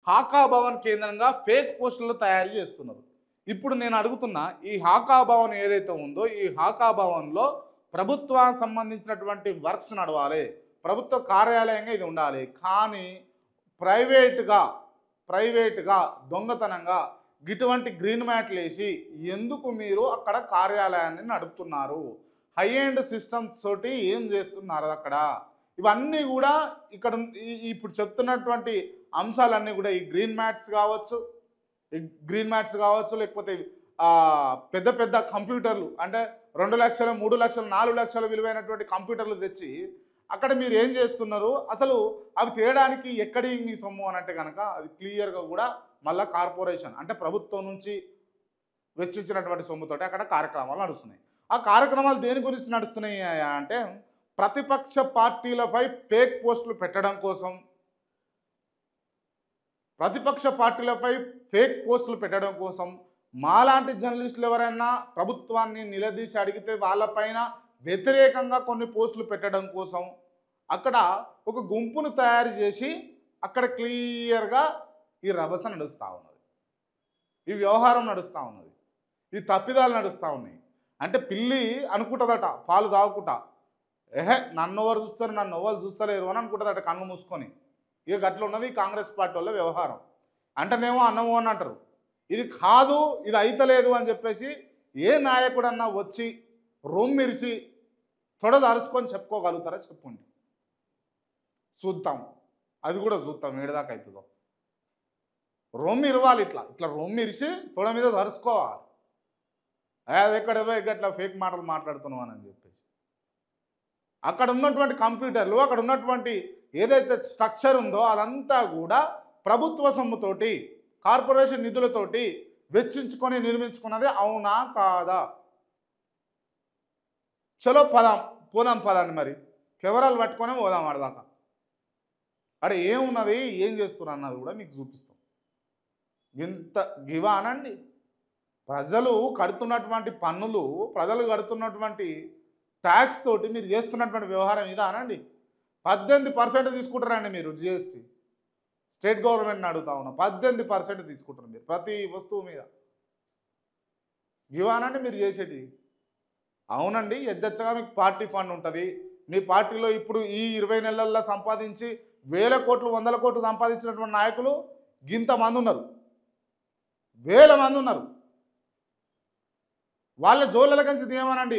HACA Bhavan కేంద్రంగా fake పోస్టులు తయారు చేస్తున్నారు. ఇప్పుడు నేను అడుగుతున్నా, ఈ హాకా భవన్ ఏదైతే ఉందో ఈ హాకా భవన్లో ప్రభుత్వానికి సంబంధించినటువంటి వర్క్స్ నడవాలి, ప్రభుత్వ కార్యాలయంగా ఇది ఉండాలి. కానీ ప్రైవేట్గా ప్రైవేట్గా దొంగతనంగా ఇటువంటి గ్రీన్ మ్యాట్లు వేసి ఎందుకు మీరు అక్కడ కార్యాలయాన్ని నడుపుతున్నారు? హై ఎండ్ సిస్టమ్స్ తోటి ఏం చేస్తున్నారు అక్కడ? ఇవన్నీ కూడా ఇక్కడ ఇప్పుడు చెప్తున్నటువంటి అంశాలన్నీ కూడా ఈ గ్రీన్ మ్యాట్స్ కావచ్చు, లేకపోతే పెద్ద పెద్ద కంప్యూటర్లు, అంటే 2 లక్షలు 3 లక్షలు 4 లక్షల విలువైనటువంటి కంప్యూటర్లు తెచ్చి అక్కడ మీరు ఏం చేస్తున్నారు? అసలు అవి తేయడానికి ఎక్కడి మీ సొమ్ము అని అంటే కనుక అది క్లియర్గా కూడా మళ్ళీ కార్పొరేషన్ అంటే ప్రభుత్వం నుంచి వెచ్చించినటువంటి సొమ్ముతోటి అక్కడ కార్యక్రమాలు నడుస్తున్నాయి. ఆ కార్యక్రమాలు దేని గురించి నడుస్తున్నాయి అంటే ప్రతిపక్ష పార్టీలపై ఫేక్ పోస్టులు పెట్టడం కోసం, మాలాంటి జర్నలిస్టులు ఎవరైనా ప్రభుత్వాన్ని నిలదీసి అడిగితే వాళ్ళపైన వ్యతిరేకంగా కొన్ని పోస్టులు పెట్టడం కోసం అక్కడ ఒక గుంపును తయారు చేసి అక్కడ క్లియర్గా ఈ రభస నడుస్తూ ఉన్నది, ఈ వ్యవహారం నడుస్తూ ఉన్నది, ఈ తప్పిదాలు నడుస్తూ ఉన్నాయి. అంటే పిల్లి అనుకుంటుందట పాలు తాగుకుంటా, నన్ను ఎవరు చూస్తారు, నన్ను ఎవరు చూస్తలేరు అని అనుకుంటుందట కన్ను మూసుకొని. ఇక గట్ల ఉన్నది కాంగ్రెస్ పార్టీ వాళ్ళ వ్యవహారం. అంటేనేమో అన్నమో అని అంటారు, ఇది కాదు ఇది అయితలేదు అని చెప్పేసి ఏ నాయకుడన్నా వచ్చి రొమ్మిరిసి తొడదరుచుకొని చెప్పుకోగలుగుతారా? చెప్పండి, చూద్దాం, అది కూడా చూద్దాం ఏడదాకా అవుతుందో. రొమ్మిరవాలి, ఇట్లా రొమ్మిరిసి తొడ మీద దరుచుకోవాలి. అది ఎక్కడేవో ఇట్లా ఫేక్ మాటలు మాట్లాడుతున్నావు అని చెప్పేసి అక్కడ ఉన్నటువంటి కంప్యూటర్లు, అక్కడ ఉన్నటువంటి ఏదైతే స్ట్రక్చర్ ఉందో అదంతా కూడా ప్రభుత్వ సొమ్ముతోటి కార్పొరేషన్ నిధులతోటి వెచ్చించుకొని నిర్మించుకున్నది, అవునా కాదా? చలో పోదాం పదండి, మరి కెమెరాలు పట్టుకొని పోదాం ఆడదాకా. అక్కడ ఏమున్నది, ఏం చేస్తున్నారు అన్నది కూడా మీకు చూపిస్తాం. ఇంత గివానండి, ప్రజలు కడుతున్నటువంటి పన్నులు, ప్రజలు కడుతున్నటువంటి ట్యాక్స్ తోటి మీరు చేస్తున్నటువంటి వ్యవహారం ఇదా అనండి. 18% తీసుకుంటారండి మీరు జిఎస్టీ. స్టేట్ గవర్నమెంట్ని అడుగుతా ఉన్నా, 18% తీసుకుంటారు మీరు ప్రతి వస్తువు మీద. ఇవానండి మీరు చేసేటి. అవునండి, యథేచ్ఛగా మీకు పార్టీ ఫండ్ ఉంటుంది. మీ పార్టీలో ఇప్పుడు ఈ 20 నెలల్లో సంపాదించి 1000 కోట్లు 100 కోట్లు సంపాదించినటువంటి నాయకులు ఇంతమంది ఉన్నారు, 1000 మంది ఉన్నారు. వాళ్ళ జోళ్ళ కంచి తీయమనండి.